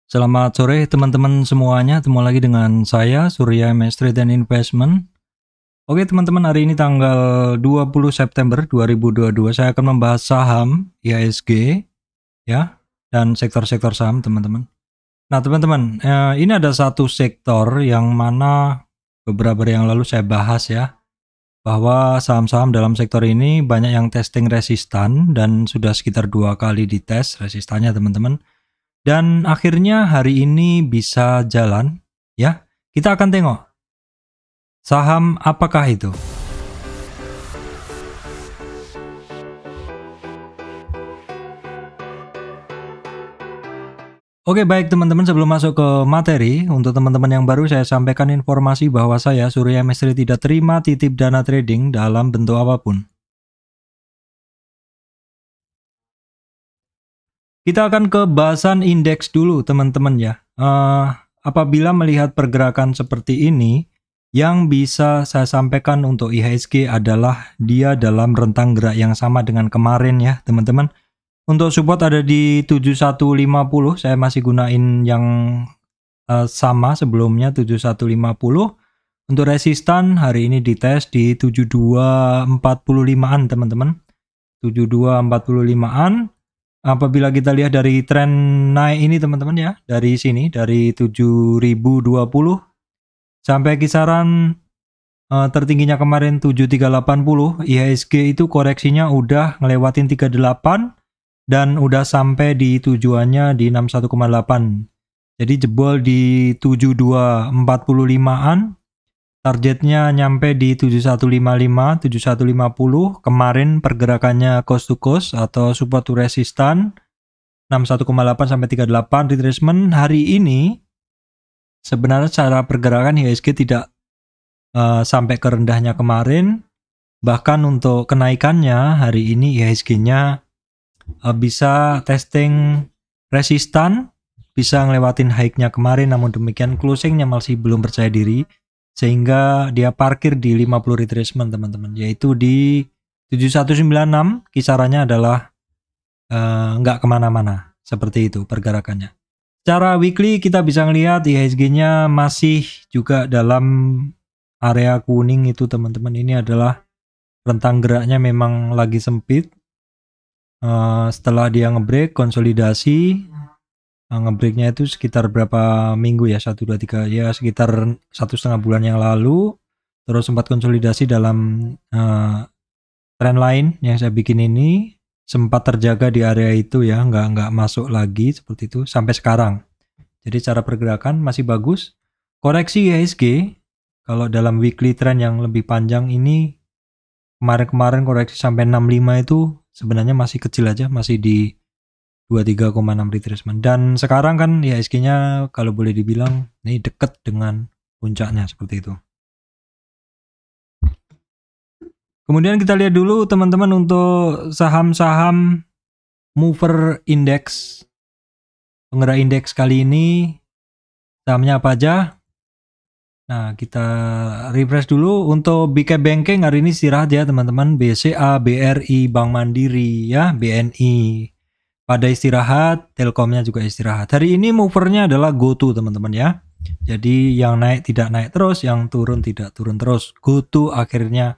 Selamat sore teman-teman semuanya, ketemu lagi dengan saya Surya MS Trade and Investment. Oke teman-teman, hari ini tanggal 20 September 2022 saya akan membahas saham IHSG ya dan sektor-sektor saham teman-teman. Nah teman-teman, ini ada satu sektor yang mana beberapa hari yang lalu saya bahas ya, bahwa saham-saham dalam sektor ini banyak yang testing resistan dan sudah sekitar 2 kali dites resistannya teman-teman. Dan akhirnya hari ini bisa jalan ya. Kita akan tengok saham apakah itu. Oke baik teman-teman, sebelum masuk ke materi, untuk teman-teman yang baru saya sampaikan informasi bahwa saya Surya Mestri tidak terima titip dana trading dalam bentuk apapun. Kita akan ke bahasan indeks dulu teman-teman ya. Apabila melihat pergerakan seperti ini, yang bisa saya sampaikan untuk IHSG adalah dia dalam rentang gerak yang sama dengan kemarin ya teman-teman. Untuk support ada di 7150, saya masih gunain yang sama sebelumnya 7150. Untuk resistan hari ini dites di 7245-an teman-teman. 7245-an. Apabila kita lihat dari tren naik ini teman-teman ya, dari sini dari 7020 sampai kisaran tertingginya kemarin 7380, IHSG itu koreksinya udah ngelewatin 38 dan udah sampai di tujuannya di 61,8. Jadi jebol di 7245-an. Targetnya nyampe di 7155, 7150. Kemarin pergerakannya cost to cost atau support to resistance 61,8 sampai 38 retracement. Hari ini sebenarnya secara pergerakan IHSG tidak sampai ke rendahnya kemarin. Bahkan untuk kenaikannya hari ini IHSG-nya bisa testing resistan, bisa ngelewatin high-nya kemarin, namun demikian closing-nya masih belum percaya diri, sehingga dia parkir di 50 retracement teman-teman, yaitu di 7196. Kisarannya adalah nggak kemana-mana, seperti itu pergerakannya. Secara weekly kita bisa ngelihat IHSG-nya masih juga dalam area kuning itu teman-teman. Ini adalah rentang geraknya memang lagi sempit. Setelah dia ngebreak konsolidasi, ngebreaknya itu sekitar berapa minggu ya, 1, 2, 3 ya, sekitar 1,5 bulan yang lalu. Terus sempat konsolidasi dalam trend line yang saya bikin ini, sempat terjaga di area itu ya, nggak masuk lagi seperti itu sampai sekarang. Jadi cara pergerakan masih bagus. Koreksi IHSG kalau dalam weekly trend yang lebih panjang ini, kemarin koreksi sampai 65 itu sebenarnya masih kecil aja, masih di 23,6 retracement. Dan sekarang kan IHSG-nya kalau boleh dibilang ini dekat dengan puncaknya seperti itu. Kemudian kita lihat dulu teman-teman untuk saham-saham mover index. Penggerak indeks kali ini sahamnya apa aja? Nah, kita refresh dulu. Untuk Big Cap Banking hari ini istirahat ya teman-teman. BCA, BRI, Bank Mandiri ya, BNI. Pada istirahat, Telkomnya juga istirahat. Hari ini movernya adalah GoTo teman-teman ya. Jadi yang naik tidak naik terus, yang turun tidak turun terus. GoTo akhirnya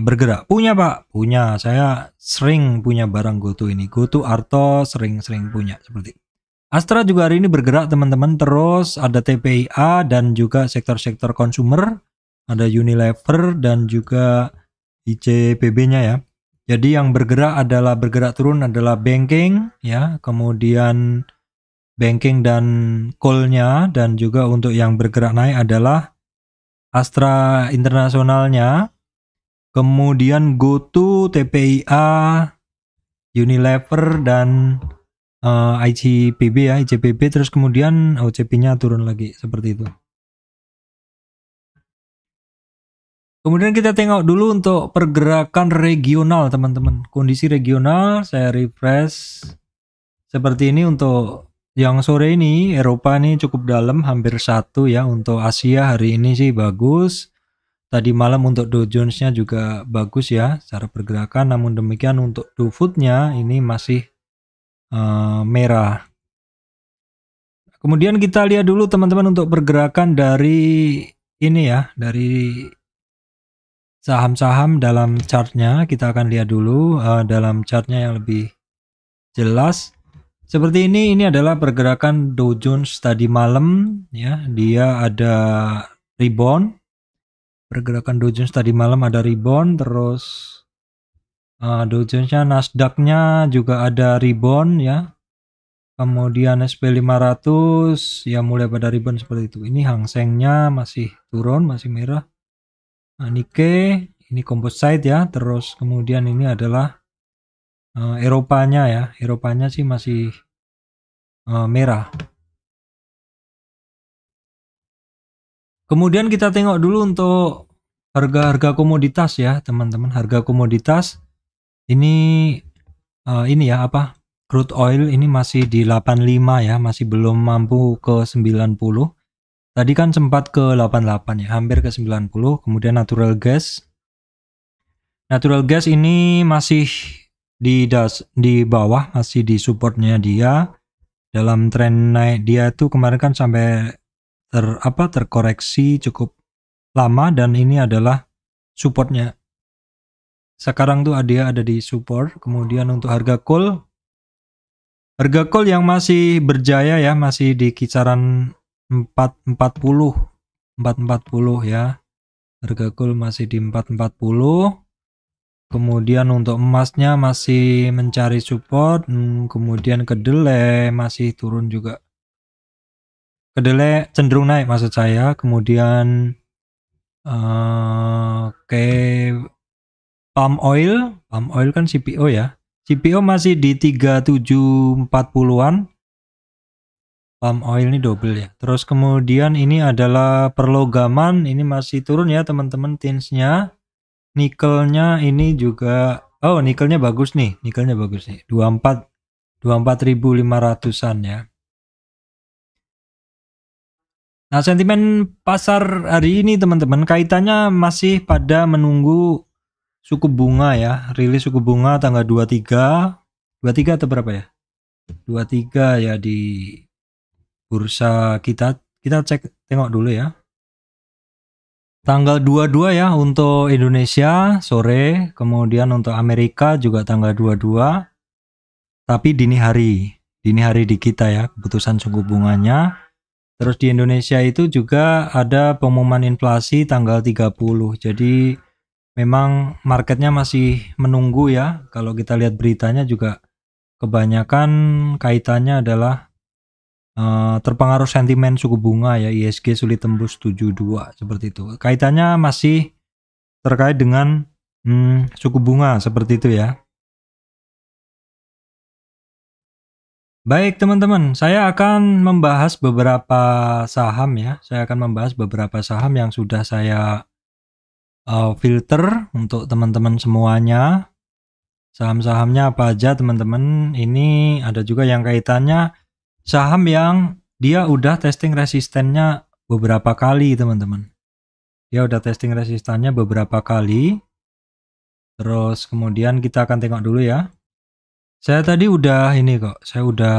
bergerak. Punya Pak? Punya. Saya sering punya barang GoTo ini. GoTo Arto sering-sering punya seperti itu. Astra juga hari ini bergerak teman-teman. Terus ada TPIA dan juga sektor-sektor consumer. Ada Unilever dan juga ICBP-nya ya. Jadi yang bergerak turun adalah banking ya, kemudian banking dan coal-nya, dan juga untuk yang bergerak naik adalah Astra internasionalnya, kemudian GoTo, TPIA, Unilever dan ICBP ya, ICBP, terus kemudian OCP-nya turun lagi seperti itu. Kemudian kita tengok dulu untuk pergerakan regional teman-teman. Kondisi regional saya refresh seperti ini. Untuk yang sore ini Eropa ini cukup dalam, hampir 1 ya. Untuk Asia hari ini sih bagus. Tadi malam untuk Dow Jones-nya juga bagus ya secara pergerakan. Namun demikian untuk Dow Food-nya ini masih merah. Kemudian kita lihat dulu teman-teman untuk pergerakan dari ini ya, dari saham-saham dalam chartnya. Kita akan lihat dulu dalam chartnya yang lebih jelas. Seperti ini adalah pergerakan Dow Jones tadi malam ya. Dia ada rebound. Pergerakan Dow Jones tadi malam ada rebound, terus Dow Jones-nya, Nasdaq-nya juga ada rebound ya. Kemudian SP500 ya mulai pada rebound seperti itu. Ini Hang Seng-nya masih turun, masih merah. Nah, Nikkei ini composite ya. Terus kemudian ini adalah Eropanya ya. Eropanya sih masih merah. Kemudian kita tengok dulu untuk harga-harga komoditas ya, teman-teman. Harga komoditas ini ya apa? Crude oil ini masih di 85 ya, masih belum mampu ke 90. Tadi kan sempat ke 88 ya, hampir ke 90. Kemudian natural gas. Natural gas ini masih di bawah, masih di supportnya dia. Dalam tren naik dia tuh kemarin kan sampai terkoreksi cukup lama, dan ini adalah supportnya. Sekarang tuh dia ada di support. Kemudian untuk harga coal yang masih berjaya ya, masih di kisaran 440 ya. Harga coal masih di 440. Kemudian untuk emasnya masih mencari support. Kemudian kedelai masih turun juga. Kedelai cenderung naik maksud saya. Kemudian palm oil kan CPO ya. CPO masih di 3740-an. Palm oil ini double ya. Terus kemudian ini adalah perlogaman, ini masih turun ya teman-teman, tinsnya. Nikelnya ini juga, nikelnya bagus nih. 24.500-an ya. Nah, sentimen pasar hari ini teman-teman kaitannya masih pada menunggu suku bunga ya, rilis suku bunga tanggal 23 atau berapa ya? 23 ya di bursa kita tengok dulu ya. Tanggal 22 ya untuk Indonesia sore, kemudian untuk Amerika juga tanggal 22. Tapi dini hari di kita ya keputusan suku bunganya. Terus di Indonesia itu juga ada pengumuman inflasi tanggal 30. Jadi memang marketnya masih menunggu ya. Kalau kita lihat beritanya juga kebanyakan kaitannya adalah terpengaruh sentimen suku bunga ya. ISG sulit tembus 72 seperti itu. Kaitannya masih terkait dengan suku bunga seperti itu ya. Baik teman-teman, saya akan membahas beberapa saham ya. Saya akan membahas beberapa saham yang sudah saya filter untuk teman-teman semuanya. Saham-sahamnya apa aja teman-teman. Ini ada juga yang kaitannya saham yang dia udah testing resistennya beberapa kali teman-teman. Dia udah testing resistannya beberapa kali. Terus kemudian kita akan tengok dulu ya. Saya tadi udah saya udah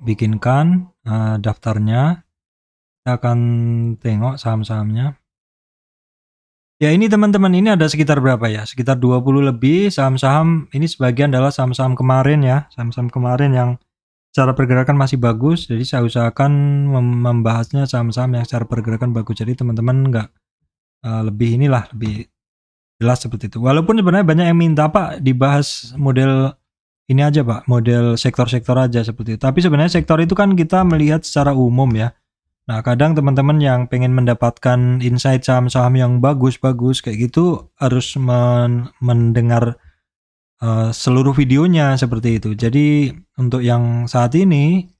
bikinkan daftarnya. Kita akan tengok saham-sahamnya. Ya ini teman-teman, ini ada sekitar berapa ya? Sekitar 20 lebih saham-saham. Ini sebagian adalah saham-saham kemarin ya. Saham-saham kemarin yang secara pergerakan masih bagus. Jadi saya usahakan membahasnya saham-saham yang secara pergerakan bagus. Jadi teman-teman nggak lebih jelas seperti itu. Walaupun sebenarnya banyak yang minta Pak dibahas model ini aja Pak, model sektor-sektor aja seperti itu. Tapi sebenarnya sektor itu kan kita melihat secara umum ya. Nah kadang teman-teman yang pengen mendapatkan insight saham-saham yang bagus-bagus kayak gitu harus mendengar seluruh videonya seperti itu. Jadi untuk yang saat ini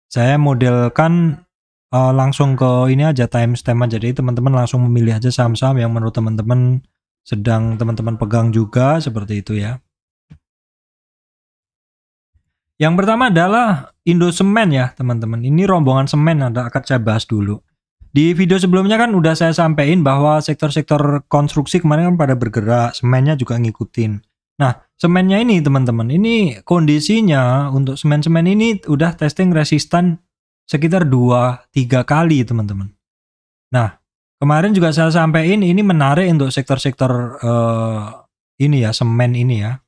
saya modelkan langsung ke ini aja, timestamp aja. Jadi teman-teman langsung memilih aja saham-saham yang menurut teman-teman sedang teman-teman pegang juga seperti itu ya. Yang pertama adalah Indosemen ya teman-teman. Ini rombongan semen akan saya bahas dulu. Di video sebelumnya kan udah saya sampaikan bahwa sektor-sektor konstruksi kemarin kan pada bergerak, semennya juga ngikutin. Nah semennya ini teman-teman, ini kondisinya untuk semen-semen ini udah testing resistan sekitar 2-3 kali teman-teman. Nah, kemarin juga saya sampaikan ini menarik untuk sektor-sektor ini ya, semen ini ya.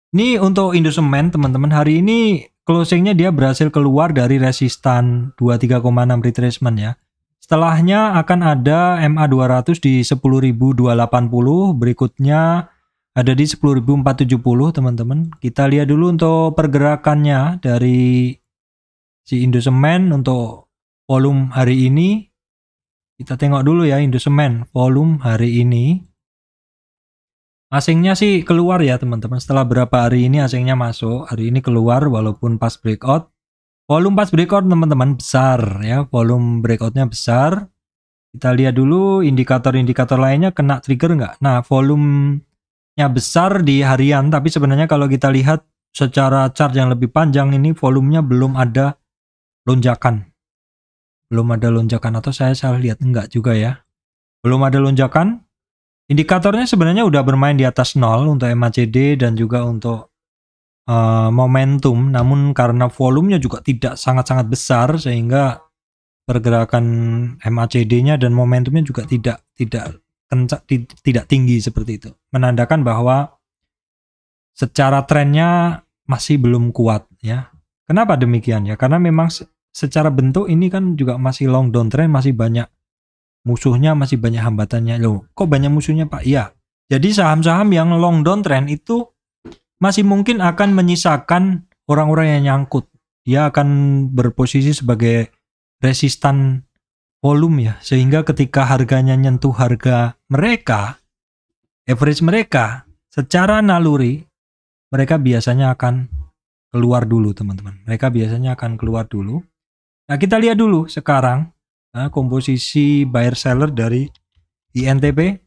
Ini untuk Indosemen teman-teman, hari ini closingnya dia berhasil keluar dari resistan 23,6 retracement ya. Setelahnya akan ada MA200 di 10.280, berikutnya ada di 10.470 teman-teman. Kita lihat dulu untuk pergerakannya dari si Indosemen untuk volume hari ini. Kita tengok dulu ya Indosemen volume hari ini. Asingnya sih keluar ya teman-teman. Setelah berapa hari ini asingnya masuk. Hari ini keluar walaupun pas breakout. Volume pas breakout teman-teman besar ya. Volume breakoutnya besar. Kita lihat dulu indikator-indikator lainnya kena trigger nggak. Nah volumenya besar di harian. Tapi sebenarnya kalau kita lihat secara chart yang lebih panjang ini volumenya belum ada lonjakan. Belum ada lonjakan atau saya salah lihat? Enggak juga ya. Belum ada lonjakan. Indikatornya sebenarnya udah bermain di atas 0 untuk MACD dan juga untuk momentum, namun karena volumenya juga tidak sangat-sangat besar sehingga pergerakan MACD-nya dan momentumnya juga tidak tinggi seperti itu. Menandakan bahwa secara trennya masih belum kuat ya. Kenapa demikian ya? Karena memang secara bentuk ini kan juga masih long downtrend, masih banyak musuhnya, masih banyak hambatannya. Loh, kok banyak musuhnya Pak? Iya. Jadi saham-saham yang long downtrend itu masih mungkin akan menyisakan orang-orang yang nyangkut. Dia akan berposisi sebagai resistan volume ya. Sehingga ketika harganya nyentuh harga mereka, average mereka, secara naluri, mereka biasanya akan keluar dulu teman-teman. Mereka biasanya akan keluar dulu. Nah kita lihat dulu sekarang. Nah, komposisi buyer seller dari INTP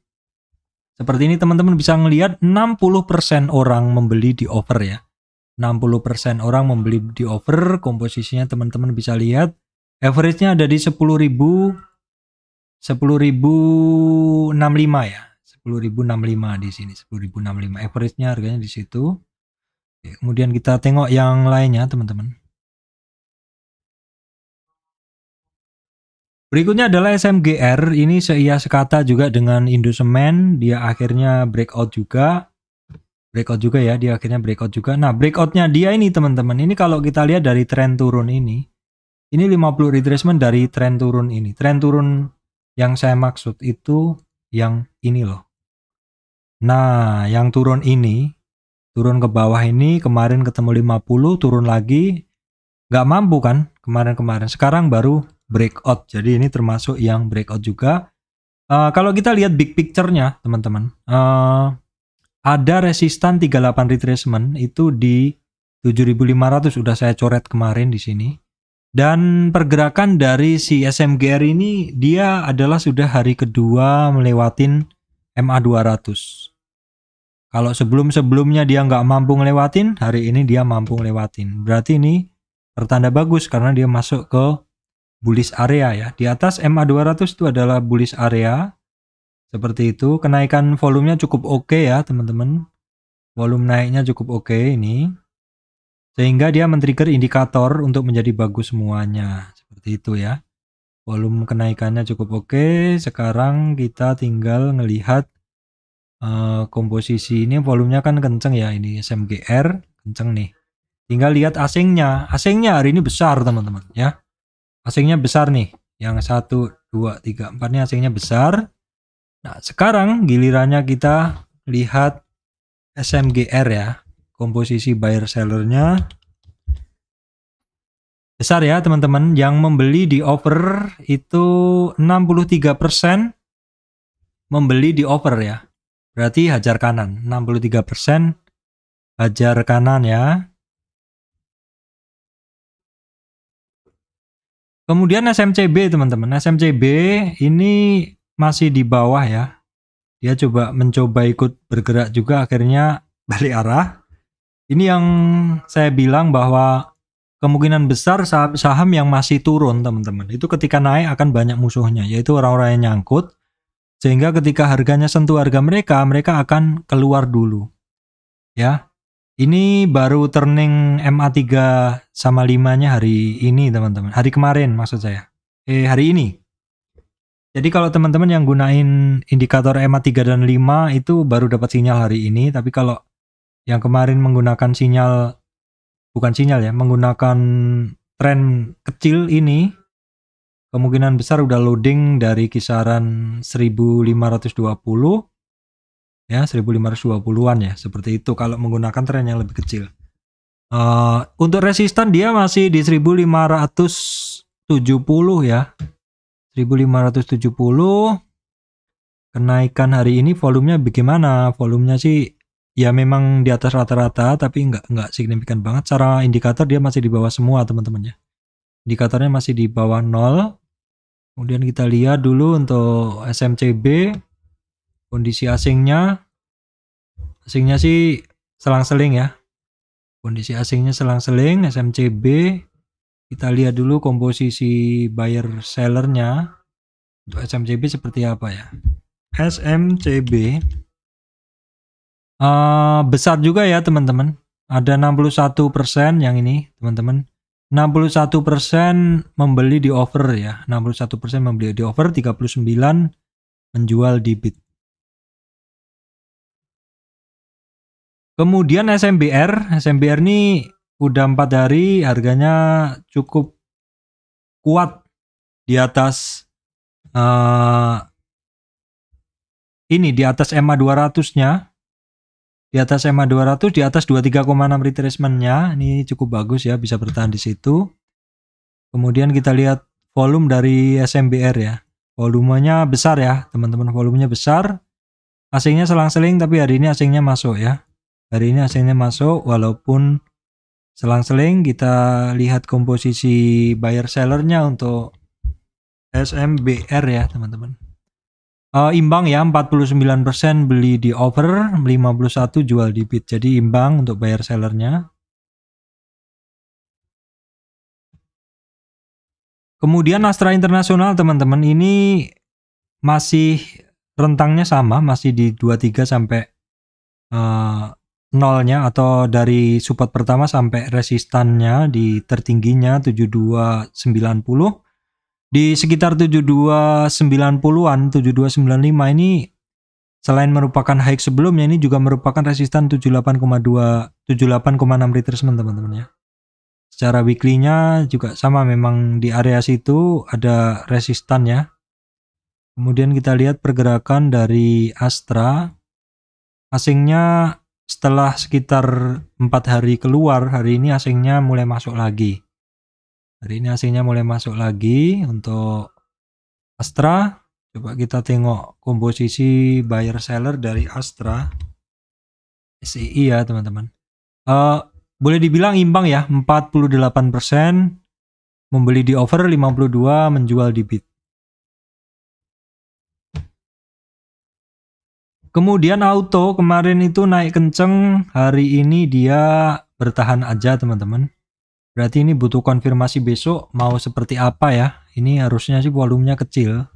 seperti ini teman-teman bisa ngelihat 60% orang membeli di over ya. 60% orang membeli di over, komposisinya teman-teman bisa lihat average-nya ada di 10.065 ya. 10.065 di sini, 10.065 average-nya harganya di situ. Oke, kemudian kita tengok yang lainnya teman-teman. Berikutnya adalah SMGR, ini seia sekata juga dengan Indosemen, dia akhirnya breakout juga ya, dia akhirnya breakout juga. Nah breakoutnya dia ini teman-teman, ini kalau kita lihat dari tren turun ini 50 retracement dari tren turun ini. Tren turun yang saya maksud itu yang ini loh. Nah yang turun ini, turun ke bawah ini, kemarin ketemu 50, turun lagi, nggak mampu kan kemarin-kemarin, sekarang baru breakout. Jadi ini termasuk yang breakout juga. Kalau kita lihat big picture-nya teman-teman, ada resistan 38 retracement itu di 7.500 sudah saya coret kemarin di sini. Dan pergerakan dari si SMGR ini dia adalah sudah hari kedua melewatin MA200. Kalau sebelum-sebelumnya dia nggak mampu ngelewatin, hari ini dia mampu ngelewatin. Berarti ini pertanda bagus karena dia masuk ke bullish area ya. Di atas MA200 itu adalah bullish area. Seperti itu. Kenaikan volumenya cukup oke ya teman-teman. Volume naiknya cukup oke ini. Sehingga dia men-trigger indikator untuk menjadi bagus semuanya. Seperti itu ya. Volume kenaikannya cukup oke. Sekarang kita tinggal ngelihat komposisi ini. Volumenya kan kenceng ya. Ini SMGR. Kenceng nih. Tinggal lihat asingnya. Asingnya hari ini besar teman-teman ya. Asingnya besar nih, yang 1, 2, 3, 4 ini asingnya besar. Nah sekarang gilirannya kita lihat SMGR ya, komposisi buyer sellernya besar ya teman-teman. Yang membeli di over itu 63% membeli di over ya, berarti hajar kanan. 63% hajar kanan ya. Kemudian SMCB teman-teman, SMCB ini masih di bawah ya. Dia mencoba ikut bergerak juga, akhirnya balik arah. Ini yang saya bilang bahwa kemungkinan besar saham yang masih turun teman-teman, itu ketika naik akan banyak musuhnya, yaitu orang-orang yang nyangkut. Sehingga ketika harganya sentuh harga mereka, mereka akan keluar dulu. Ya. Ini baru turning MA3 sama 5-nya hari ini teman-teman. Hari kemarin maksud saya. Hari ini. Jadi kalau teman-teman yang gunain indikator MA3 dan 5 itu baru dapat sinyal hari ini. Tapi kalau yang kemarin menggunakan sinyal, bukan sinyal ya, menggunakan tren kecil ini, kemungkinan besar udah loading dari kisaran 1520 ya, 1520-an ya, seperti itu kalau menggunakan tren yang lebih kecil. Untuk resistan dia masih di 1570 ya, 1570. Kenaikan hari ini volumenya bagaimana? Volumenya sih ya memang di atas rata-rata, tapi nggak signifikan banget. Secara indikator dia masih di bawah semua teman-teman ya. Indikatornya masih di bawah 0. Kemudian kita lihat dulu untuk SMCB, kondisi asingnya sih selang-seling ya. Kondisi asingnya selang-seling SMCB. Kita lihat dulu komposisi buyer sellernya. Untuk SMCB seperti apa ya? SMCB besar juga ya teman-teman. Ada 61% yang ini teman-teman. 61% membeli di over ya. 61% membeli di over, 39 menjual di bid. Kemudian SMBR ini udah 4 hari harganya cukup kuat di atas ini di atas EMA 200-nya. Di atas EMA 200, di atas 23,6 retracement-nya. Ini cukup bagus ya, bisa bertahan di situ. Kemudian kita lihat volume dari SMBR ya. Volumenya besar ya, teman-teman, volumenya besar. Asingnya selang-seling, tapi hari ini asingnya masuk ya. Hari ini asingnya masuk, walaupun selang-seling. Kita lihat komposisi buyer sellernya untuk SMBR ya teman-teman. Imbang ya, 49% beli di over, 51 jual di bid. Jadi imbang untuk buyer sellernya. Kemudian Astra Internasional teman-teman, ini masih rentangnya sama, masih di 23 sampai nolnya, atau dari support pertama sampai resistannya di tertingginya 7290. Di sekitar 7290-an, 7295 ini selain merupakan high sebelumnya, ini juga merupakan resistan 78,6 retracement teman-teman ya. Secara weekly-nya juga sama, memang di area situ ada resistan ya. Kemudian kita lihat pergerakan dari Astra. Asingnya setelah sekitar 4 hari keluar, hari ini asingnya mulai masuk lagi. Hari ini asingnya mulai masuk lagi untuk Astra. Coba kita tengok komposisi buyer seller dari Astra. SEI ya teman-teman. Boleh dibilang imbang ya, 48% membeli di over, 52 menjual di bid. Kemudian auto kemarin itu naik kenceng, hari ini dia bertahan aja teman-teman. Berarti ini butuh konfirmasi besok mau seperti apa ya. Ini harusnya sih volumenya kecil.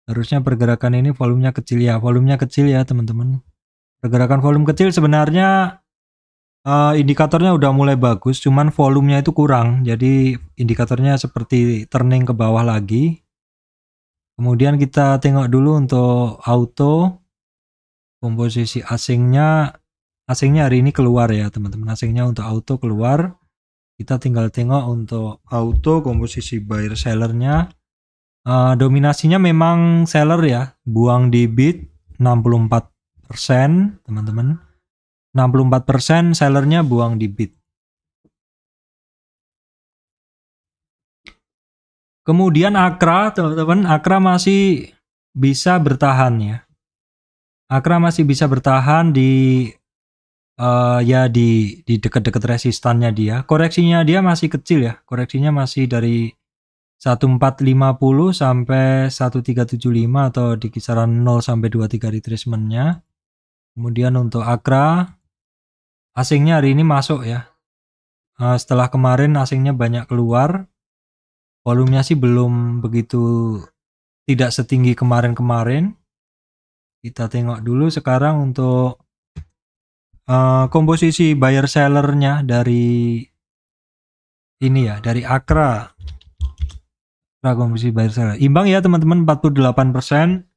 Harusnya pergerakan ini volumenya kecil ya. Volumenya kecil ya teman-teman. Pergerakan volume kecil sebenarnya indikatornya udah mulai bagus. Cuman volumenya itu kurang. Jadi indikatornya seperti turning ke bawah lagi. Kemudian kita tengok dulu untuk auto. Komposisi asingnya hari ini keluar ya teman-teman. Asingnya untuk auto keluar. Kita tinggal tengok untuk auto komposisi buyer sellernya. Dominasinya memang seller ya, buang di bid 64% teman-teman. 64% sellernya buang di bid. Kemudian Akra teman-teman, Akra masih bisa bertahan ya. Akra masih bisa bertahan di ya di dekat-dekat resistannya dia. Koreksinya dia masih kecil ya. Koreksinya masih dari 1450 sampai 1375 atau di kisaran 0 sampai 23 retracement-nya. Kemudian untuk Akra, asingnya hari ini masuk ya. Setelah kemarin asingnya banyak keluar. Volumenya sih belum begitu, tidak setinggi kemarin-kemarin. Kita tengok dulu sekarang untuk komposisi buyer sellernya dari ini ya, dari Akra. Komposisi buyer seller imbang ya teman-teman, 48%.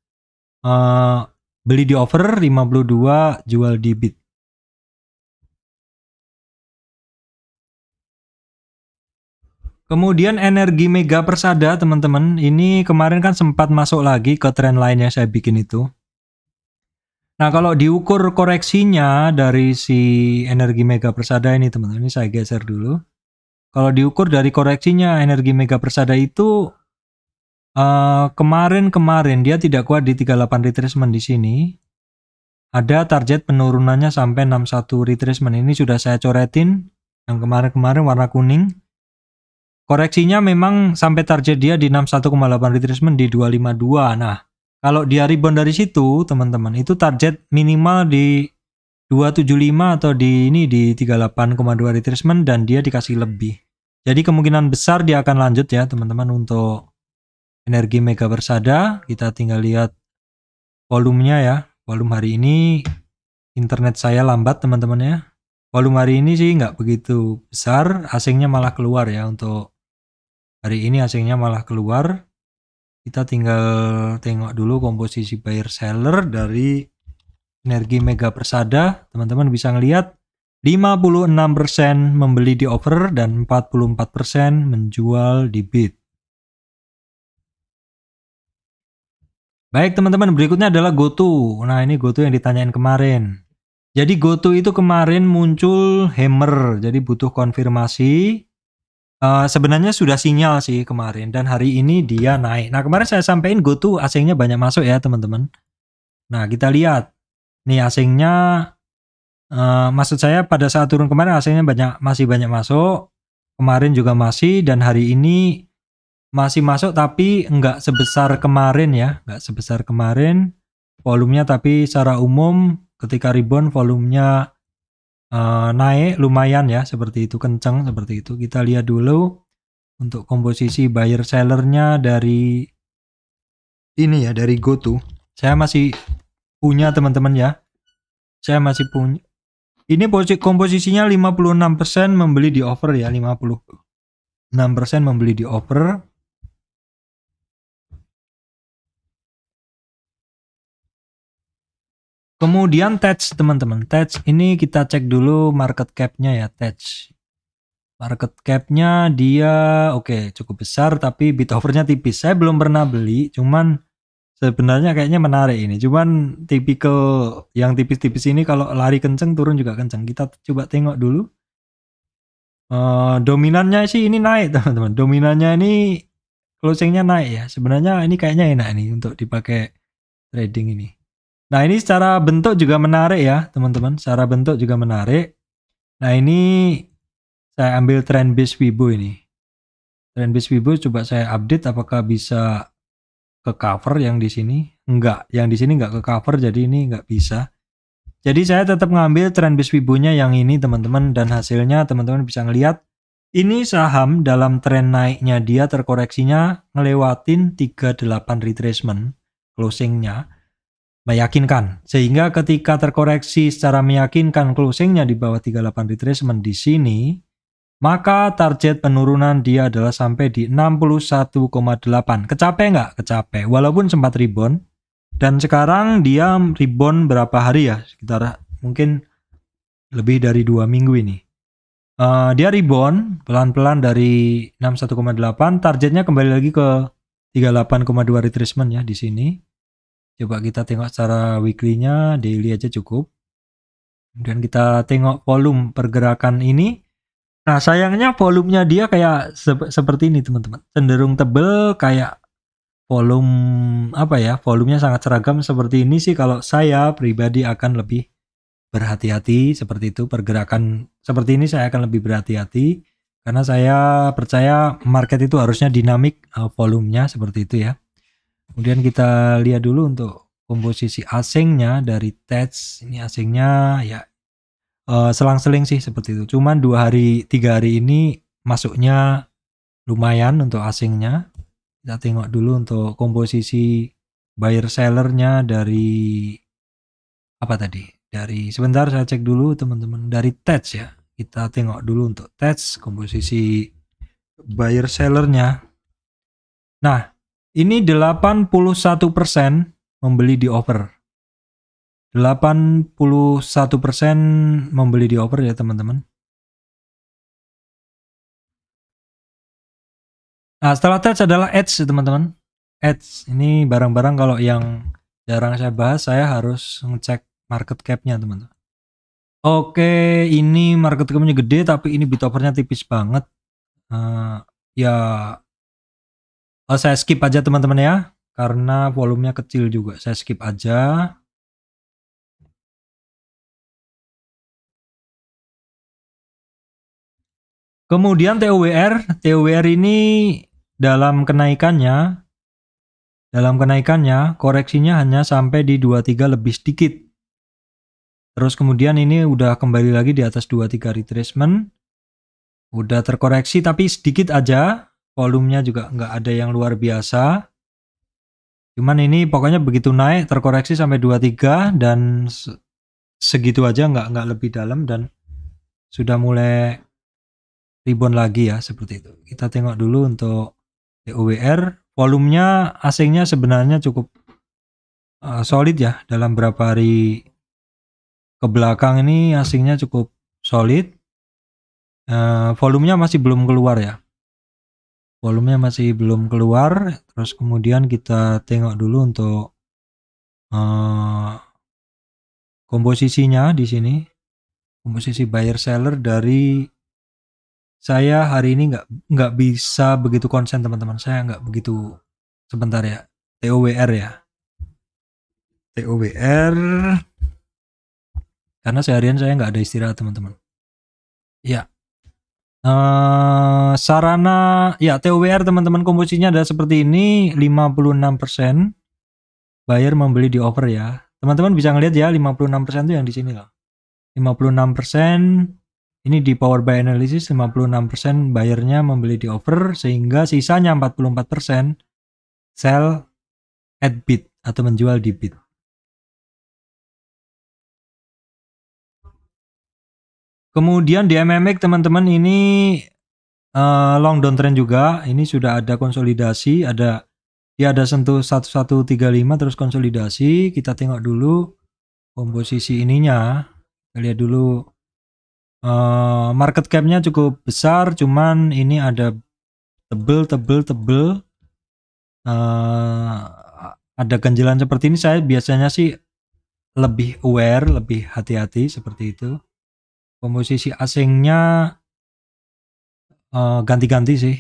Beli di over, 52 jual di bid. Kemudian energi Mega Persada teman-teman, ini kemarin kan sempat masuk lagi ke trend line yang saya bikin itu. Nah kalau diukur koreksinya dari si energi Mega Persada ini teman-teman, ini saya geser dulu. Kalau diukur dari koreksinya energi Mega Persada itu kemarin dia tidak kuat di 38 retracement di sini. Ada target penurunannya sampai 61 retracement, ini sudah saya coretin yang kemarin warna kuning. Koreksinya memang sampai target dia di 61,8 retracement di 252. Nah, kalau dia rebound dari situ, teman-teman, itu target minimal di 275 atau di ini di 38,2 retracement dan dia dikasih lebih. Jadi kemungkinan besar dia akan lanjut ya, teman-teman, untuk energi Mega Persada. Kita tinggal lihat volumenya ya. Volume hari ini internet saya lambat, teman-teman ya. Volume hari ini sih nggak begitu besar, asingnya malah keluar ya untuk hari ini, asingnya malah keluar. Kita tinggal tengok dulu komposisi buyer seller dari energi Mega Persada. Teman-teman bisa ngelihat 56% membeli di over dan 44% menjual di bid. Baik teman-teman, berikutnya adalah GoTo. Nah ini GoTo yang ditanyain kemarin. Jadi GoTo itu kemarin muncul hammer, jadi butuh konfirmasi. Sebenarnya sudah sinyal sih kemarin dan hari ini dia naik. Nah kemarin saya sampaikan GoTo asingnya banyak masuk ya teman-teman. Nah kita lihat nih asingnya, maksud saya pada saat turun kemarin asingnya masih banyak masuk. Kemarin juga masih dan hari ini masih masuk tapi enggak sebesar kemarin ya, enggak sebesar kemarin volumenya, tapi secara umum ketika rebound volumenya naik lumayan ya, seperti itu, kencang seperti itu. Kita lihat dulu untuk komposisi buyer sellernya dari ini ya, dari GoTo. Saya masih punya teman-teman ya, saya masih punya. Ini komposisinya 56% membeli di over ya, 56% membeli di over. Kemudian TEDS teman-teman, TEDS ini kita cek dulu market cap-nya ya, TEDS. Market cap-nya dia oke, cukup besar tapi bid over-nya tipis. Saya belum pernah beli, cuman sebenarnya kayaknya menarik ini. Cuman tipikal yang tipis-tipis ini kalau lari kenceng turun juga kenceng. Kita coba tengok dulu. Dominannya sih ini naik teman-teman. Dominannya ini closing-nya naik ya. Sebenarnya ini kayaknya enak nih untuk dipakai trading ini. Nah ini secara bentuk juga menarik ya teman-teman, secara bentuk juga menarik. Nah ini saya ambil trend base Weibo ini. Trend base Weibo coba saya update apakah bisa ke cover yang di sini. Enggak, yang di sini enggak ke cover jadi ini enggak bisa. Jadi saya tetap ngambil trend base Weibo-nya yang ini teman-teman, dan hasilnya teman-teman bisa ngelihat ini saham dalam tren naiknya dia terkoreksinya ngelewatin 38 retracement closingnya. Meyakinkan, sehingga ketika terkoreksi secara meyakinkan closingnya di bawah 38 retracement di sini, maka target penurunan dia adalah sampai di 61,8. Kecapai nggak? Kecapai, walaupun sempat rebound. Dan sekarang dia rebound berapa hari ya? Sekitar mungkin lebih dari 2 minggu ini. Dia rebound pelan-pelan dari 61,8, targetnya kembali lagi ke 38,2 retracement ya di sini. Coba kita tengok secara weekly-nya, daily aja cukup. Kemudian kita tengok volume pergerakan ini. Nah sayangnya volumenya dia kayak seperti ini teman-teman. Cenderung tebel kayak volume apa ya, volumenya sangat seragam seperti ini sih. Kalau saya pribadi akan lebih berhati-hati seperti itu. Pergerakan seperti ini saya akan lebih berhati-hati. Karena saya percaya market itu harusnya dinamik volumenya seperti itu ya. Kemudian kita lihat dulu untuk komposisi asingnya dari TEDS. Ini asingnya ya selang-seling sih seperti itu. Cuman 3 hari ini masuknya lumayan untuk asingnya. Kita tengok dulu untuk komposisi buyer sellernya dari apa tadi? sebentar saya cek dulu teman-teman dari TEDS ya. Kita tengok dulu untuk TEDS komposisi buyer sellernya. Nah, ini 81% membeli di offer. 81% membeli di offer ya teman-teman. Nah, setelah TEDS adalah Edge teman-teman. Edge ini barang-barang kalau yang jarang saya bahas, saya harus ngecek market cap-nya teman-teman. Oke, ini market cap-nya gede tapi ini bid offer-nya tipis banget. Saya skip aja teman-teman ya, karena volumenya kecil juga. Saya skip aja. Kemudian TOWR ini dalam kenaikannya koreksinya hanya sampai di 23 lebih sedikit. Terus kemudian ini udah kembali lagi di atas 23 retracement. Udah terkoreksi tapi sedikit aja. Volumenya juga nggak ada yang luar biasa. Cuman ini pokoknya begitu naik terkoreksi sampai 23 dan segitu aja, nggak lebih dalam dan sudah mulai rebound lagi ya seperti itu. Kita tengok dulu untuk TOWR. Volumenya asingnya sebenarnya cukup solid ya, dalam beberapa hari ke belakang ini asingnya cukup solid. Volumenya masih belum keluar ya. Terus kemudian kita tengok dulu untuk komposisinya di sini. Komposisi buyer seller dari saya hari ini nggak bisa begitu konsen teman-teman. Saya nggak begitu, sebentar ya. TOWR ya. TOWR. Karena seharian saya nggak ada istirahat teman-teman. Ya. Sarana ya TOWR teman-teman, komposisinya ada seperti ini. 56% buyer membeli di offer ya. Teman-teman bisa ngelihat ya, 56% itu yang di sini loh. 56% ini di power buy analysis, 56% buyernya membeli di offer, sehingga sisanya 44% sell at bid atau menjual di bid. Kemudian di MMX teman-teman ini long downtrend juga. Ini sudah ada konsolidasi, dia ada sentuh 1135 terus konsolidasi. Kita tengok dulu komposisi ininya. Kita lihat dulu market cap-nya cukup besar, cuman ini ada tebel. Ada ganjilan seperti ini, saya biasanya sih lebih aware, lebih hati-hati seperti itu. Komposisi asingnya ganti-ganti sih,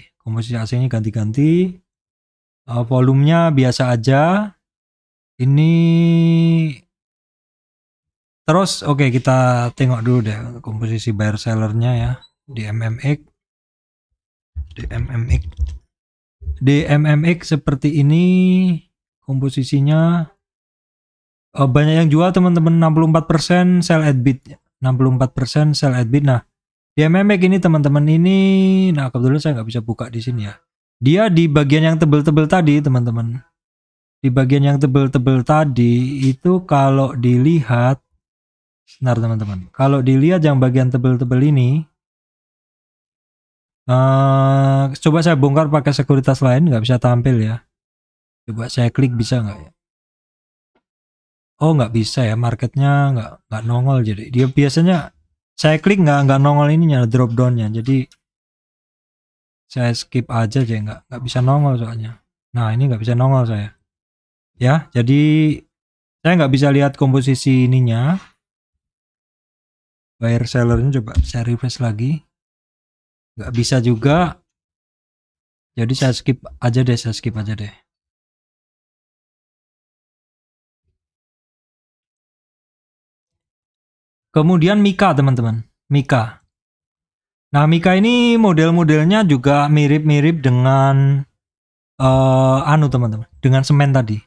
volumenya biasa aja. Ini terus oke, kita tengok dulu deh komposisi buyer sellernya ya di MMX. Di MMX seperti ini komposisinya. Banyak yang jual teman-teman, 64% sell at bid. 64% sell at bid. Nah, di MMX ini teman-teman ini, nah kebetulan saya nggak bisa buka di sini ya. Dia di bagian yang tebel-tebel tadi teman-teman. Di bagian yang tebel-tebel tadi itu kalau dilihat, benar teman-teman. Kalau dilihat yang bagian tebel-tebel ini, coba saya bongkar pakai sekuritas lain, nggak bisa tampil ya. Coba saya klik, bisa nggak ya? Oh, nggak bisa ya, marketnya nggak nongol. Jadi dia biasanya saya klik nggak nongol ininya, drop downnya. Jadi saya skip aja nggak bisa nongol soalnya. Nah, ini nggak bisa nongol saya. Ya, jadi saya nggak bisa lihat komposisi ininya. Buyer sellernya coba saya refresh lagi. Nggak bisa juga. Jadi saya skip aja deh. Kemudian Mika teman-teman, Mika. Nah, Mika ini model-modelnya juga mirip-mirip dengan teman-teman, dengan semen tadi.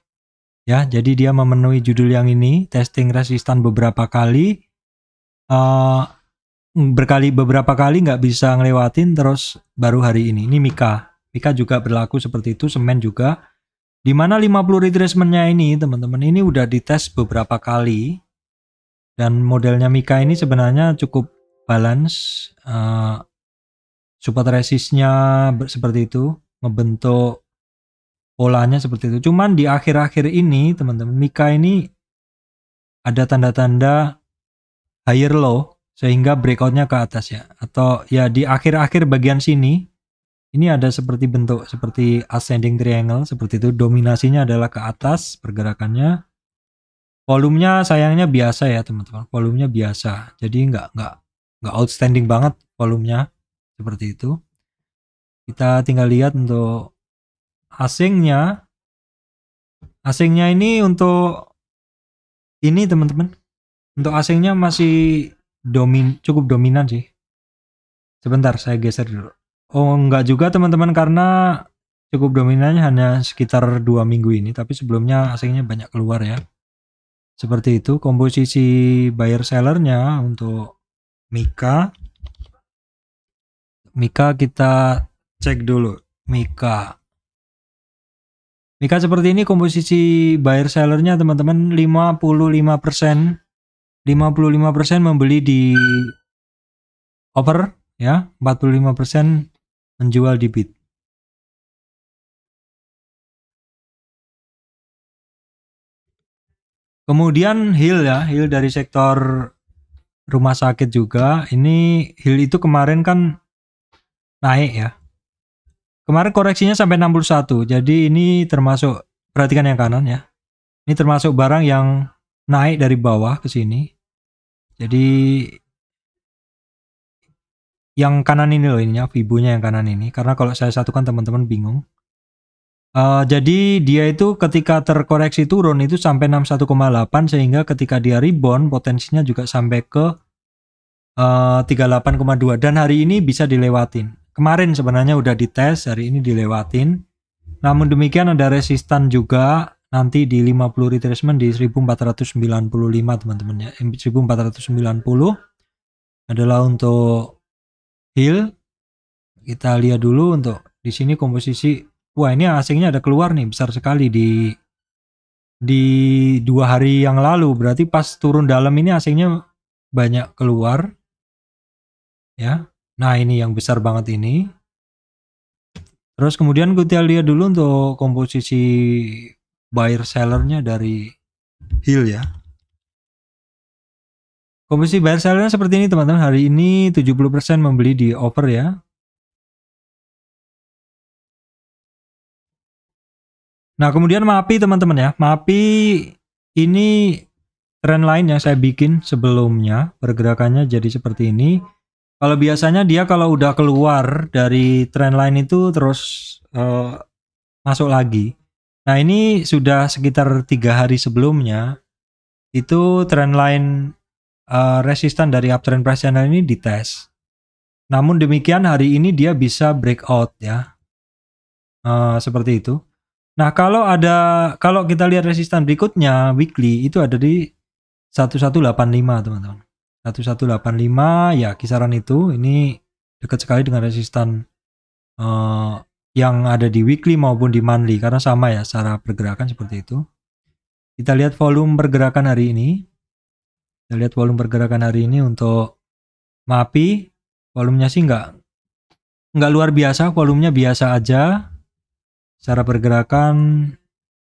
Ya, jadi dia memenuhi judul yang ini, testing resistan beberapa kali, beberapa kali nggak bisa ngelewatin, terus baru hari ini. Ini Mika juga berlaku seperti itu, semen juga. Dimana 50 retracement-nya ini teman-teman, ini udah dites beberapa kali. Dan modelnya Mika ini sebenarnya cukup balance, support resistnya seperti itu, membentuk polanya seperti itu. Cuman di akhir-akhir ini teman-teman, Mika ini ada tanda-tanda higher low sehingga breakoutnya ke atas ya, atau ya di akhir-akhir bagian sini ini ada seperti bentuk seperti ascending triangle seperti itu. Dominasinya adalah ke atas pergerakannya. Volumenya sayangnya biasa ya teman-teman, volumenya biasa, jadi nggak outstanding banget volumenya seperti itu. Kita tinggal lihat untuk asingnya ini untuk ini teman-teman, untuk asingnya masih cukup dominan sih. Sebentar saya geser dulu. Oh enggak juga teman-teman, karena cukup dominannya hanya sekitar 2 minggu ini, tapi sebelumnya asingnya banyak keluar ya. Seperti itu komposisi buyer sellernya untuk Mika. Mika kita cek dulu. Mika seperti ini komposisi buyer sellernya teman-teman, 55%. 55% membeli di offer ya, 45% menjual di bid. Kemudian Hill ya, Hill dari sektor rumah sakit juga. Ini Hill itu kemarin kan naik ya. Kemarin koreksinya sampai 61. Jadi ini termasuk, perhatikan yang kanan ya. Ini termasuk barang yang naik dari bawah ke sini. Jadi yang kanan ini loh ininya, Fibonya yang kanan ini. Karena kalau saya satukan teman-teman bingung. Jadi dia itu ketika terkoreksi turun itu sampai 61,8, sehingga ketika dia rebound potensinya juga sampai ke 38,2, dan hari ini bisa dilewatin. Kemarin sebenarnya udah dites, hari ini dilewatin. Namun demikian ada resistan juga nanti di 50 retracement di 1495 teman-teman ya. 1490 adalah untuk Hill. Kita lihat dulu untuk di sini komposisi. Wah, ini asingnya ada keluar nih besar sekali di 2 hari yang lalu. Berarti pas turun dalam ini asingnya banyak keluar. Ya. Nah, ini yang besar banget ini. Terus kemudian kita lihat dulu untuk komposisi buyer sellernya dari Hill ya. Komposisi buyer sellernya seperti ini teman-teman. Hari ini 70% membeli di offer ya. Nah, kemudian MAPI teman-teman ya. MAPI ini trend line yang saya bikin sebelumnya, pergerakannya jadi seperti ini. Kalau biasanya dia kalau udah keluar dari trend line itu terus masuk lagi. Nah, ini sudah sekitar 3 hari sebelumnya itu trend line resistan dari uptrend price channel ini dites. Namun demikian hari ini dia bisa breakout ya. Seperti itu. Nah, kalau kita lihat resistan berikutnya weekly itu ada di 1185 teman-teman. 1185 ya, kisaran itu. Ini dekat sekali dengan resistan yang ada di weekly maupun di monthly, karena sama ya secara pergerakan seperti itu. Kita lihat volume pergerakan hari ini. Kita lihat volume pergerakan hari ini untuk MAPI. Volumenya sih nggak luar biasa, volumenya biasa aja. Secara pergerakan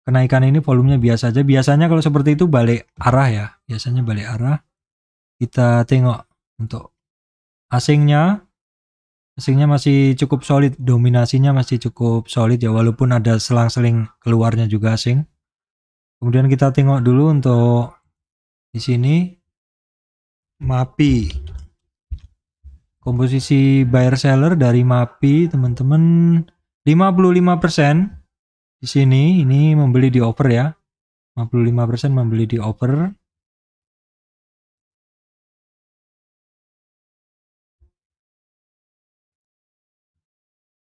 kenaikan ini volumenya biasa aja. Biasanya kalau seperti itu balik arah ya. Biasanya balik arah. Kita tengok untuk asingnya. Asingnya masih cukup solid. Dominasinya masih cukup solid ya. Walaupun ada selang-seling keluarnya juga asing. Kemudian kita tengok dulu untuk di sini MAPI. Komposisi buyer seller dari MAPI teman-teman 55% di sini ini membeli di offer ya. 55% membeli di offer.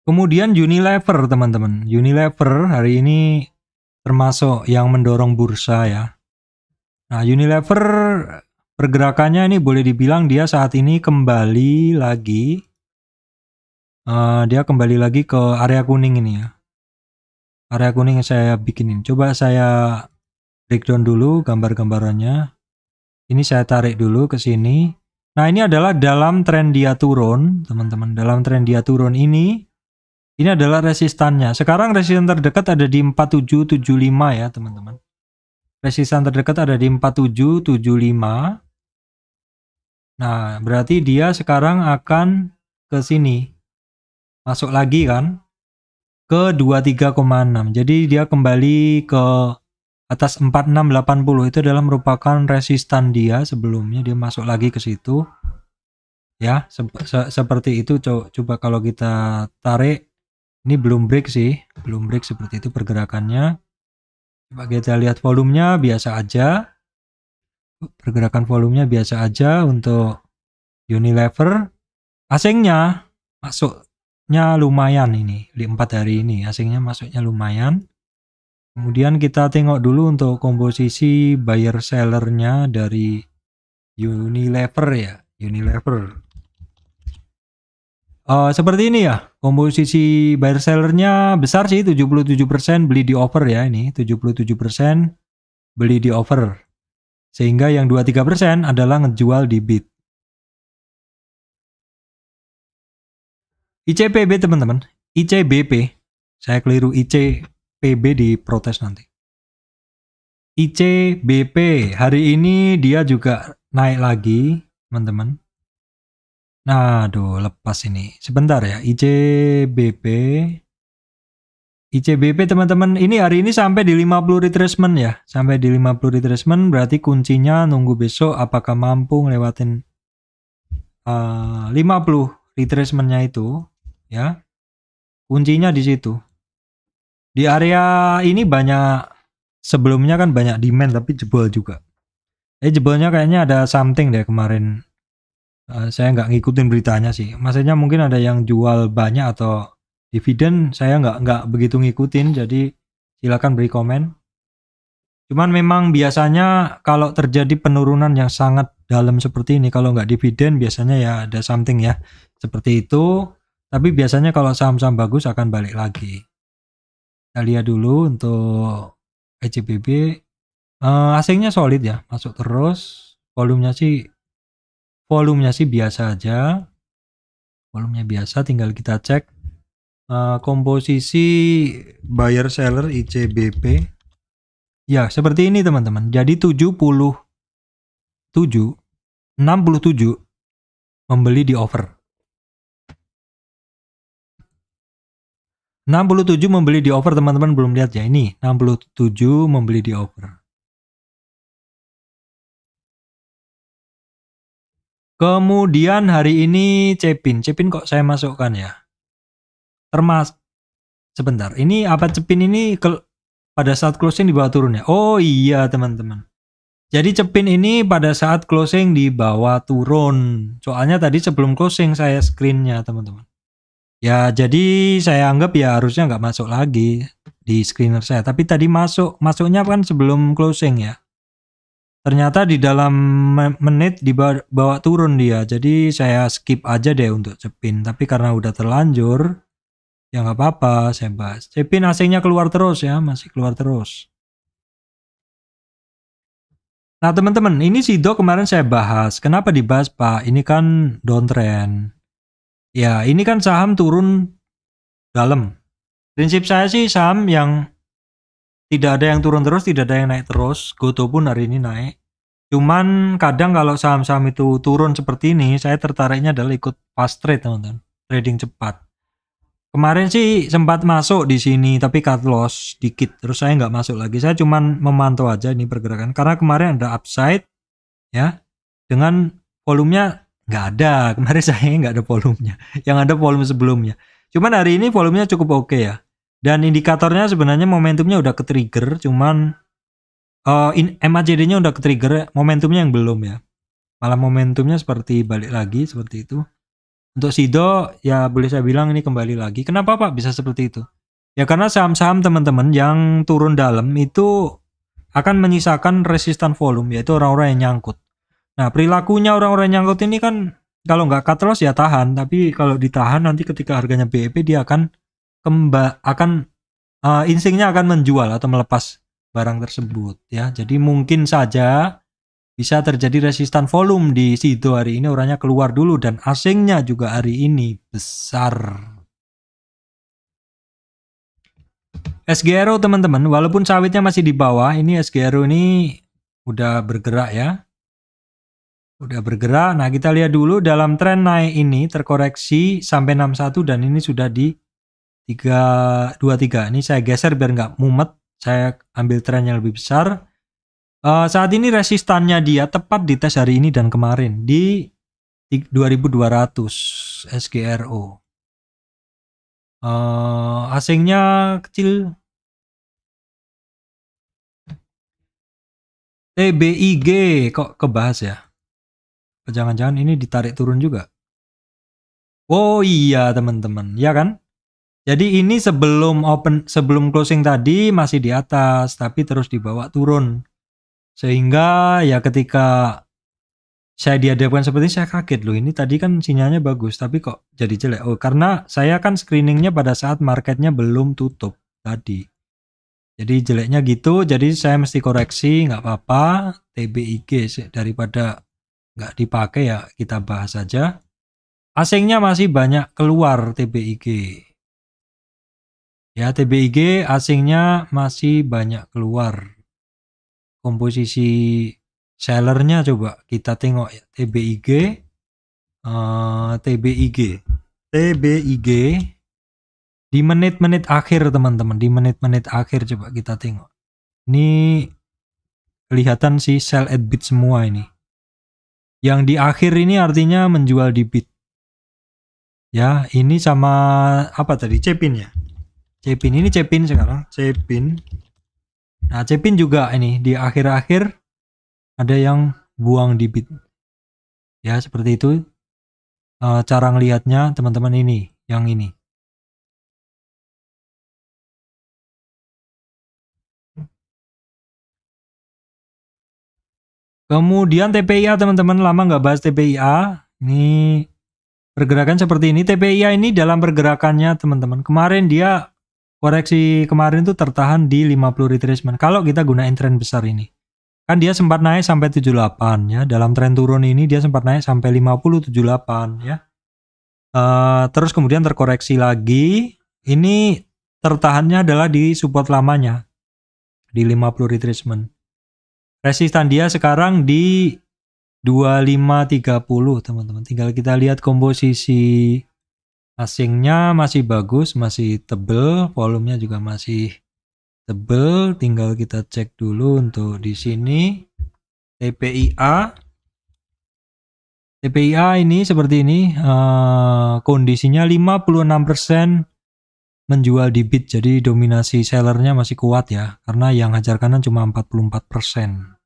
Kemudian Unilever teman-teman. Unilever hari ini termasuk yang mendorong bursa ya. Nah, Unilever pergerakannya ini boleh dibilang dia saat ini kembali lagi. Dia kembali lagi ke area kuning ini ya. Area kuning yang saya bikinin. Coba saya breakdown dulu gambar-gambarannya. Ini saya tarik dulu ke sini. Nah, ini adalah dalam tren dia turun, teman-teman. Dalam tren dia turun ini adalah resistannya. Sekarang resistan terdekat ada di 4775 ya, teman-teman. Resistan terdekat ada di 4775. Nah, berarti dia sekarang akan ke sini. Masuk lagi kan? Ke 23,6. Jadi dia kembali ke atas 4680. Itu adalah merupakan resistan dia sebelumnya. Dia masuk lagi ke situ. Ya, seperti itu. Coba kalau kita tarik. Ini belum break sih. Belum break seperti itu pergerakannya. Coba kita lihat volumenya biasa aja. Pergerakan volumenya biasa aja untuk Unilever. Asingnya masuknya lumayan ini. Di 4 hari ini asingnya masuknya lumayan. Kemudian kita tengok dulu untuk komposisi buyer sellernya dari Unilever ya. Unilever. Seperti ini ya. Komposisi buyer sellernya besar sih. 77% beli di over ya ini. 77% beli di over. Sehingga yang 23% adalah ngejual di bid. ICPB teman-teman. ICBP. Saya keliru ICPB di protes nanti. ICBP. Hari ini dia juga naik lagi teman-teman. Nah, aduh lepas ini. Sebentar ya. ICBP. ICBP teman-teman. Ini hari ini sampai di 50 retracement ya. Sampai di 50 retracement berarti kuncinya nunggu besok apakah mampu ngelewatin 50 retracementnya itu. Ya, kuncinya di situ. Di area ini banyak, sebelumnya kan banyak demand tapi jebol juga. Jebolnya kayaknya ada something deh kemarin. Saya nggak ngikutin beritanya sih. Maksudnya mungkin ada yang jual banyak atau dividen. Saya nggak begitu ngikutin. Jadi silakan beri komen. Cuman memang biasanya kalau terjadi penurunan yang sangat dalam seperti ini, kalau nggak dividen biasanya ya ada something ya seperti itu. Tapi biasanya kalau saham-saham bagus akan balik lagi. Kita lihat dulu untuk ICBP. Asingnya solid ya, masuk terus. Volumenya sih biasa aja. Volumenya biasa, tinggal kita cek komposisi buyer seller ICBP. Ya, seperti ini teman-teman. Jadi 67 membeli di over. 67 membeli di over, teman-teman belum lihat ya. Ini 67 membeli di over. Kemudian hari ini Cepin kok saya masukkan ya. Sebentar. Ini apa Cepin ini pada saat closing di bawah turun ya. Oh iya teman-teman. Jadi Cepin ini pada saat closing di bawah turun. Soalnya tadi sebelum closing saya screennya teman-teman. Ya jadi saya anggap ya harusnya nggak masuk lagi di screener saya. Tapi tadi masuknya kan sebelum closing ya. Ternyata di dalam menit di bawah turun dia. Jadi saya skip aja deh untuk Cepin. Tapi karena udah terlanjur, ya nggak apa-apa saya bahas. Cepin asingnya keluar terus ya, masih keluar terus. Nah teman-teman, ini Sido kemarin saya bahas. Kenapa dibahas Pak? Ini kan downtrend. Ya, ini kan saham turun dalam. Prinsip saya sih saham yang tidak ada yang turun terus, tidak ada yang naik terus. Goto pun hari ini naik. Cuman kadang kalau saham-saham itu turun seperti ini, saya tertariknya adalah ikut fast trade teman-teman. Trading cepat. Kemarin sih sempat masuk di sini, tapi cut loss dikit. Terus saya nggak masuk lagi. Saya cuman memantau aja ini pergerakan. Karena kemarin ada upside, ya, dengan volumenya nggak ada. Kemarin saya nggak ada volumenya. Yang ada volume sebelumnya. Cuman hari ini volumenya cukup oke ya. Dan indikatornya sebenarnya momentumnya udah ke-trigger. Cuman MACD-nya udah ke-trigger. Momentumnya yang belum ya. Malah momentumnya seperti balik lagi. Seperti itu. Untuk Sido ya boleh saya bilang ini kembali lagi. Kenapa Pak bisa seperti itu? Ya karena saham-saham teman-teman yang turun dalam itu akan menyisakan resistan volume. Yaitu orang-orang yang nyangkut. Nah perilakunya orang-orang nyangkut ini kan kalau nggak cut loss ya tahan, tapi kalau ditahan nanti ketika harganya BEP dia akan instingnya akan menjual atau melepas barang tersebut ya. Jadi mungkin saja bisa terjadi resistan volume di situ hari ini, orangnya keluar dulu dan asingnya juga hari ini besar. SGRO teman-teman, walaupun sawitnya masih di bawah, ini SGRO ini udah bergerak ya. Udah bergerak. Nah, kita lihat dulu dalam tren naik ini terkoreksi sampai 61 dan ini sudah di 323. Ini saya geser biar nggak mumet. Saya ambil tren yang lebih besar. Saat ini resistannya dia tepat di tes hari ini dan kemarin di 2200 SGRO. Asingnya kecil. TBIG kok kebahas ya? Jangan-jangan ini ditarik turun juga. Oh iya teman-teman, ya kan? Jadi ini sebelum closing tadi masih di atas, tapi terus dibawa turun. Sehingga ya ketika saya dihadapkan seperti ini, saya kaget loh. Ini tadi kan sinyalnya bagus, tapi kok jadi jelek. Oh, karena saya kan screeningnya pada saat marketnya belum tutup tadi. Jadi jeleknya gitu, jadi saya mesti koreksi, nggak apa-apa. TBIG daripada nggak dipakai ya kita bahas saja. Asingnya masih banyak keluar TBIG. Ya, TBIG asingnya masih banyak keluar. Komposisi sellernya coba kita tengok ya. TBIG di menit-menit akhir teman-teman. Di menit-menit akhir coba kita tengok. Ini kelihatan sih sell at bid semua ini. Yang di akhir ini artinya menjual di bid. Ya, ini sama apa tadi? Cepin ya. Cepin ini Cepin sekarang. Cepin. Nah, Cepin juga ini di akhir-akhir ada yang buang di bid. Ya, seperti itu. Cara ngelihatnya teman-teman ini, yang ini. Kemudian TPIA teman-teman, lama nggak bahas TPIA. Ini pergerakan seperti ini. TPIA ini dalam pergerakannya teman-teman. Kemarin dia koreksi kemarin tuh tertahan di 50 retracement. Kalau kita gunain tren besar ini. Kan dia sempat naik sampai 78 ya. Dalam tren turun ini dia sempat naik sampai 50 78 ya. Terus kemudian terkoreksi lagi. Ini tertahannya adalah di support lamanya. Di 50 retracement. Resistan dia sekarang di 2530 teman-teman. Tinggal kita lihat komposisi asingnya masih bagus, masih tebel, volumenya juga masih tebel. Tinggal kita cek dulu untuk di sini TPIA. TPIA ini seperti ini, kondisinya 56% menjual di bid, jadi dominasi sellernya masih kuat ya, karena yang hajar kanan cuma 44%.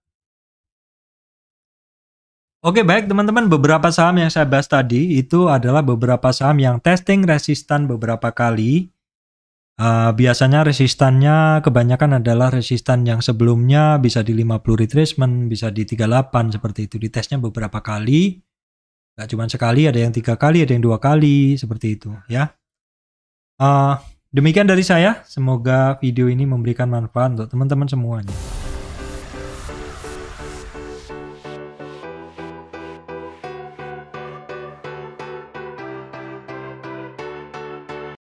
Oke baik teman-teman, beberapa saham yang saya bahas tadi itu adalah beberapa saham yang testing resistan beberapa kali. Biasanya resistannya kebanyakan adalah resistan yang sebelumnya bisa di 50 retracement, bisa di 38 seperti itu. Ditesnya beberapa kali, nggak cuma sekali, ada yang 3 kali, ada yang 2 kali, seperti itu ya. Demikian dari saya, semoga video ini memberikan manfaat untuk teman-teman semuanya.